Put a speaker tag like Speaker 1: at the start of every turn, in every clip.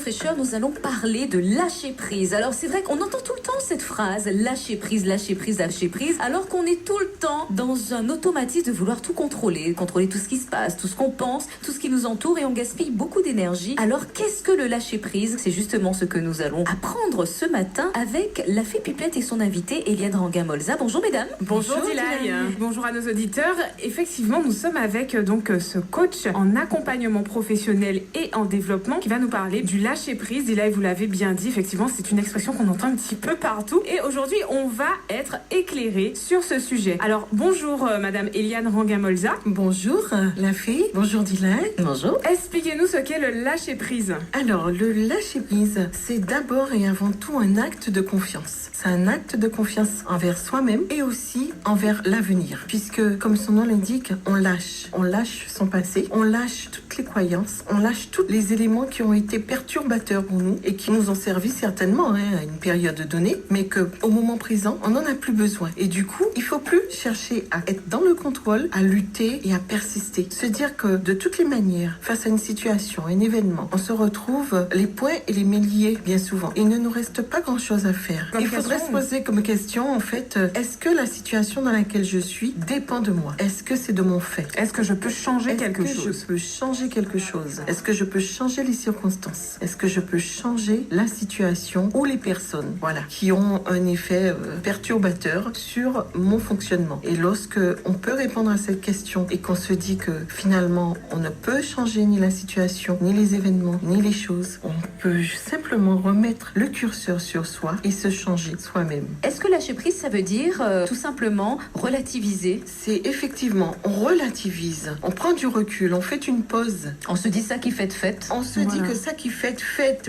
Speaker 1: fraîcheur, nous allons parler de lâcher prise. Alors c'est vrai qu'on entend tout le temps cette phrase, lâcher prise, lâcher prise, lâcher prise, alors qu'on est tout le temps dans un automatisme de vouloir tout contrôler, contrôler tout ce qui se passe, tout ce qu'on pense, tout ce qui nous entoure et on gaspille beaucoup d'énergie. Alors qu'est-ce que le lâcher prise? C'est justement ce que nous allons apprendre ce matin avec la fée Pipelette et son invitée Eliane Rangamolza. Bonjour mesdames.
Speaker 2: Bonjour Dilay. Bonjour à nos auditeurs. Effectivement, nous sommes avec donc ce coach en accompagnement professionnel et en développement qui va nous parler du lâcher prise. Dilay, vous l'avez bien dit, effectivement, c'est une expression qu'on entend un petit peu partout. Et aujourd'hui, on va être éclairé sur ce sujet. Alors, bonjour Madame Eliane Rangamolza.
Speaker 3: Bonjour la fée. Bonjour Dilay.
Speaker 1: Bonjour.
Speaker 2: Expliquez-nous ce qu'est le lâcher prise.
Speaker 3: Alors, le lâcher prise, c'est d'abord et avant tout un acte de confiance. C'est un acte de confiance envers soi-même et aussi envers l'avenir. Puisque, comme son nom l'indique, on lâche. On lâche son passé, on lâche toutes les croyances, on lâche tous les éléments qui ont été perturbateurs pour nous et qui nous ont servi certainement à une période donnée, mais qu'au moment présent, on n'en a plus besoin. Et du coup, il faut plus chercher à être dans le contrôle, à lutter et à persister. Se dire que de toutes les manières, face à une situation, un événement, on se retrouve les poings et les mains liés bien souvent. Il ne nous reste pas grand-chose à faire. Il faudrait se poser comme question, en fait, est-ce que la situation dans laquelle je suis dépend de moi? Est-ce que c'est de mon fait?
Speaker 2: Est-ce que je peux changer quelque chose?
Speaker 3: Est-ce que je peux changer quelque chose? Est-ce que je peux changer les circonstances? Est-ce que je peux changer la situation ou les personnes, voilà, qui ont un effet perturbateur sur mon fonctionnement? Et lorsque on peut répondre à cette question et qu'on se dit que finalement on ne peut changer ni la situation, ni les événements, ni les choses, on peut simplement remettre le curseur sur soi et se changer soi-même.
Speaker 1: Est-ce que lâcher prise, ça veut dire tout simplement relativiser?
Speaker 3: C'est effectivement, on relativise, on prend du recul, on fait une pause.
Speaker 1: On se dit ça qui fait fête.
Speaker 3: On se dit que ça qui fait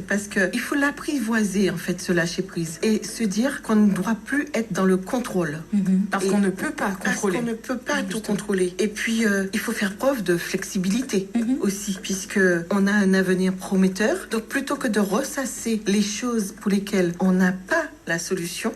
Speaker 3: parce que il faut l'apprivoiser en fait, ce lâcher prise, et se dire qu'on ne doit plus être dans le contrôle.
Speaker 2: Parce qu'on ne peut pas contrôler.
Speaker 3: Parce qu'on ne peut pas tout contrôler. Et puis il faut faire preuve de flexibilité aussi, puisque on a un avenir prometteur. Donc plutôt que de ressasser les choses pour lesquelles on n'a pas la solution,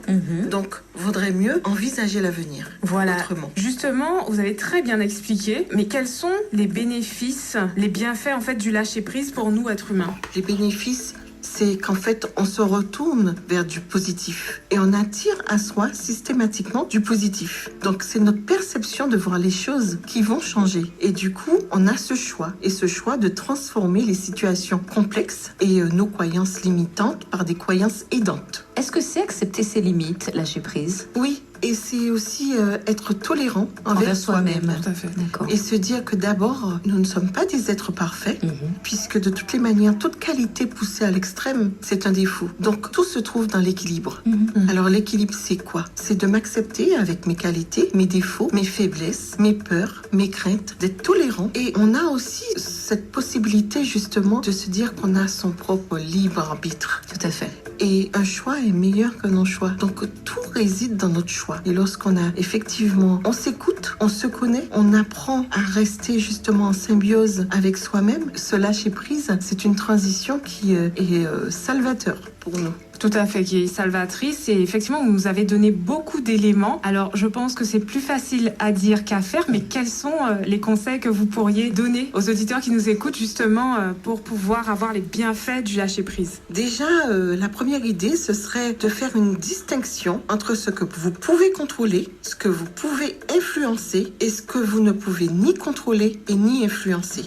Speaker 3: donc vaudrait mieux envisager l'avenir.
Speaker 2: Voilà.
Speaker 3: Autrement.
Speaker 2: Justement, vous avez très bien expliqué, mais quels sont les bénéfices, les bienfaits en fait du lâcher prise pour nous êtres humains?
Speaker 3: Les bénéfices, c'est qu'en fait, on se retourne vers du positif et on attire à soi systématiquement du positif. Donc, c'est notre perception de voir les choses qui vont changer. Et du coup, on a ce choix de transformer les situations complexes et nos croyances limitantes par des croyances aidantes.
Speaker 1: Est-ce que c'est accepter ses limites, lâcher prise?
Speaker 3: Oui. Et c'est aussi être tolérant envers soi-même.
Speaker 2: Tout à fait.
Speaker 1: D'accord.
Speaker 3: Et se dire que d'abord, nous ne sommes pas des êtres parfaits, puisque de toutes les manières, toute qualité poussée à l'extrême, c'est un défaut. Donc tout se trouve dans l'équilibre. Alors l'équilibre, c'est quoi? C'est de m'accepter avec mes qualités, mes défauts, mes faiblesses, mes peurs, mes craintes, d'être tolérant. Et on a aussi cette possibilité justement de se dire qu'on a son propre libre arbitre.
Speaker 1: Tout à fait.
Speaker 3: Et un choix est meilleur que non choix. Donc tout réside dans notre choix. Et lorsqu'on a effectivement, on s'écoute, on se connaît, on apprend à rester justement en symbiose avec soi-même, ce lâcher prise, c'est une transition qui est salvateur pour nous.
Speaker 2: Tout à fait, qui est salvatrice. Et effectivement, vous nous avez donné beaucoup d'éléments. Alors, je pense que c'est plus facile à dire qu'à faire, mais quels sont les conseils que vous pourriez donner aux auditeurs qui nous écoutent justement pour pouvoir avoir les bienfaits du lâcher prise?
Speaker 3: Déjà, la première idée, ce serait de faire une distinction entre ce que vous pouvez contrôler, ce que vous pouvez influencer et ce que vous ne pouvez ni contrôler et ni influencer.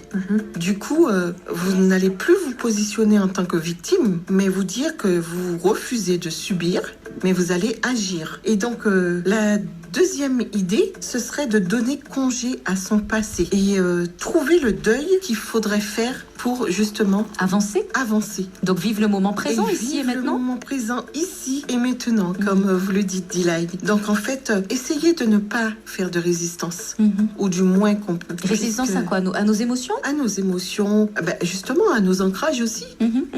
Speaker 3: Du coup, vous n'allez plus vous positionner en tant que victime, mais vous dire que vous refusez de subir, mais vous allez agir. Et donc, la deuxième idée, ce serait de donner congé à son passé et trouver le deuil qu'il faudrait faire pour justement
Speaker 1: avancer.
Speaker 3: Donc
Speaker 1: vivre le moment présent ici et maintenant.
Speaker 3: Le moment présent ici et maintenant, comme vous le dites, Dilay. Donc en fait, essayez de ne pas faire de résistance, ou du moins qu'on peut.
Speaker 1: Résistance à quoi? À nos émotions?
Speaker 3: À nos émotions, justement à nos ancrages aussi,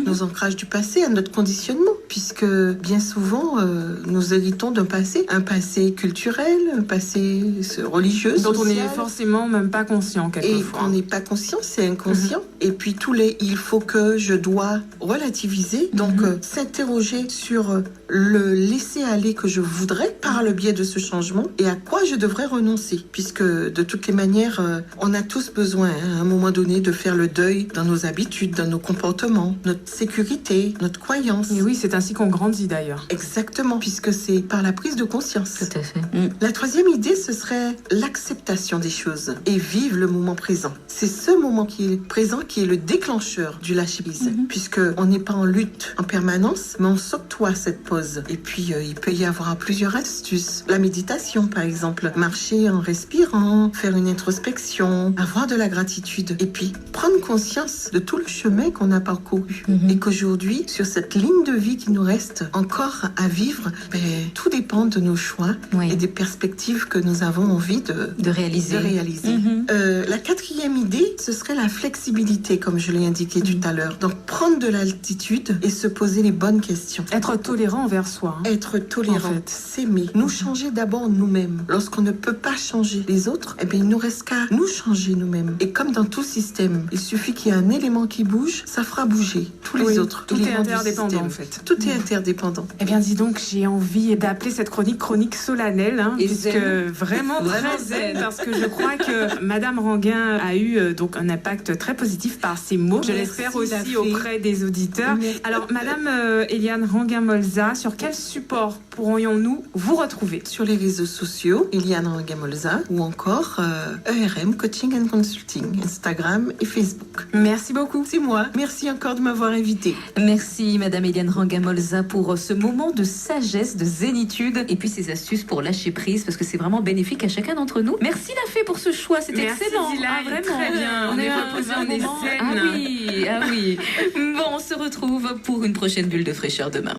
Speaker 3: nos ancrages du passé, à notre conditionnement, puisque bien souvent nous héritons d'un passé, un passé culturel, spirituelle, passé religieux,
Speaker 2: dont on n'est
Speaker 3: social.
Speaker 2: forcément même pas conscient
Speaker 3: Et
Speaker 2: quelquefois.
Speaker 3: qu'on n'est pas conscient, c'est inconscient. Et puis il faut que je dois relativiser, donc s'interroger sur le laisser aller que je voudrais par le biais de ce changement et à quoi je devrais renoncer. Puisque de toutes les manières, on a tous besoin à un moment donné de faire le deuil dans nos habitudes, dans nos comportements, notre sécurité, notre croyance.
Speaker 2: Et oui, c'est ainsi qu'on grandit d'ailleurs.
Speaker 3: Exactement, puisque c'est par la prise de conscience.
Speaker 1: Tout à fait.
Speaker 3: La troisième idée, ce serait l'acceptation des choses et vivre le moment présent. C'est ce moment qui est présent qui est le déclencheur du lâcher-prise, puisque on n'est pas en lutte en permanence, mais on s'octroie cette pause. Et puis, il peut y avoir plusieurs astuces. La méditation, par exemple. Marcher en respirant, faire une introspection, avoir de la gratitude. Et puis, prendre conscience de tout le chemin qu'on a parcouru. Et qu'aujourd'hui, sur cette ligne de vie qui nous reste encore à vivre, tout dépend de nos choix et des perspectives que nous avons envie de réaliser. La quatrième idée, ce serait la flexibilité, comme je l'ai indiqué tout à l'heure. Donc, prendre de l'altitude et se poser les bonnes questions.
Speaker 2: Être tolérant envers soi.
Speaker 3: Être tolérant,
Speaker 2: En fait.
Speaker 3: s'aimer, nous changer d'abord nous-mêmes. Lorsqu'on ne peut pas changer les autres, il nous reste qu'à nous changer nous-mêmes. Et comme dans tout système, il suffit qu'il y ait un élément qui bouge, ça fera bouger tous les autres.
Speaker 2: Tout est
Speaker 3: éléments du
Speaker 2: interdépendant
Speaker 3: système.
Speaker 2: en fait.
Speaker 3: Tout est interdépendant.
Speaker 2: Eh bien, dis donc, j'ai envie d'appeler cette chronique solennelle,
Speaker 1: Et
Speaker 2: puisque
Speaker 1: zen.
Speaker 2: vraiment très zen, parce que je crois que Madame Ranguin a eu donc un impact très positif par ses mots. Je
Speaker 3: Merci,
Speaker 2: l'espère
Speaker 3: la
Speaker 2: aussi
Speaker 3: fée.
Speaker 2: auprès des auditeurs.
Speaker 3: Merci.
Speaker 2: Alors, Madame Eliane Ranguin-Molza, sur quel support pourrions-nous vous retrouver?
Speaker 3: Sur les réseaux sociaux, Eliane Ranguin-Molza ou encore ERM Coaching and Consulting, Instagram et Facebook.
Speaker 2: Merci beaucoup.
Speaker 3: C'est moi. Merci encore de m'avoir invitée.
Speaker 1: Merci Madame Eliane Ranguin-Molza pour ce moment de sagesse, de zénitude et puis ces astuces pour lâcher prise parce que c'est vraiment bénéfique à chacun d'entre nous. Merci la fée pour ce choix, c'était
Speaker 2: Merci,
Speaker 1: excellent.
Speaker 2: Zilaï,
Speaker 1: Vraiment.
Speaker 2: très bien. On est
Speaker 1: a
Speaker 2: reposé,
Speaker 1: un
Speaker 2: on est
Speaker 1: moment-
Speaker 2: zen.
Speaker 1: Ah oui. Bon, on se retrouve pour une prochaine bulle de fraîcheur demain.